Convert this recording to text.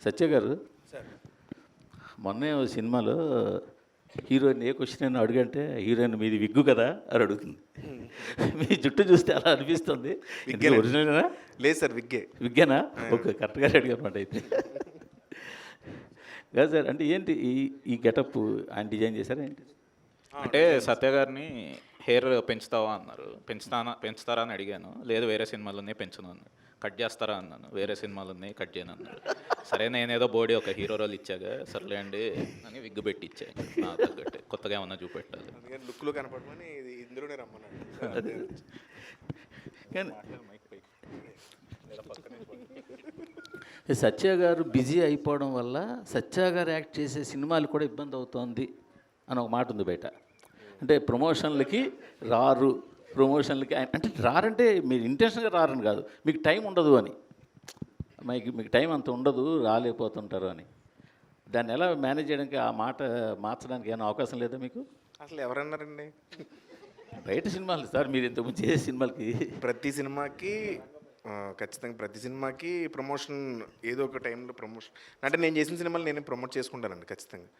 సత్య గారు, సార్ మొన్నే ఓ సినిమాలో హీరోయిన్ ఏ క్వశ్చన్ అయినా అడుగంటే హీరోయిన్ మీది విగ్గు కదా అని అడుగుతుంది. మీ జుట్టు చూస్తే అలా అనిపిస్తుంది. విగ్గేనా? ఒరిజినల్నా? లేదు సార్, విగ్గే. విగ్గేనా? ఓకే, కరెక్ట్గా అడిగారు అయితే. కాదు సార్, అంటే ఏంటి ఈ ఈ గెటప్ ఆయన డిజైన్ చేశారా ఏంటి? అంటే సత్య గారిని హెయిర్ పెంచుతావా అన్నారు. పెంచుతారా అని అడిగాను. లేదు, వేరే సినిమాలు ఉన్నాయి, పెంచును అన్నాడు. కట్ చేస్తారా అన్నాను. వేరే సినిమాలు ఉన్నాయి, కట్ చేయను అన్నాడు. సరే, నేనేదో బోడీ ఒక హీరో రోల్ ఇచ్చాక సర్లే అండి అని విగ్గు పెట్టి ఇచ్చాను. నాకు తగ్గట్టే కొత్తగా ఏమన్నా చూపెట్టాలి. అందుకని లుక్లో కనపడమని ఇది ఇందులోనే రమ్మన్నాడు. కానీ సత్య గారు బిజీ అయిపోవడం వల్ల సత్య గారు యాక్ట్ చేసే సినిమాలు కూడా ఇబ్బంది అవుతోంది అని ఒక మాట ఉంది బయట. అంటే ప్రమోషన్లకి రారు, ప్రమోషన్లకి అంటే రారంటే మీరు ఇంటెన్షన్గా రారని కాదు, మీకు టైం ఉండదు అని. మీకు టైం అంత ఉండదు, రాలేకపోతుంటారు అని. దాన్ని ఎలా మేనేజ్ చేయడానికి, ఆ మాట మార్చడానికి ఏమైనా అవకాశం లేదా మీకు? అసలు ఎవరన్నారండి? బయట సినిమాలు సార్, మీరు ఇంతకుముందు చేసే సినిమాలకి ఖచ్చితంగా ప్రతి సినిమాకి ప్రమోషన్ ఏదో ఒక టైంలో ప్రమోషన్ అంటే నేను చేసిన సినిమాలు నేను ప్రమోట్ చేసుకుంటానండి ఖచ్చితంగా.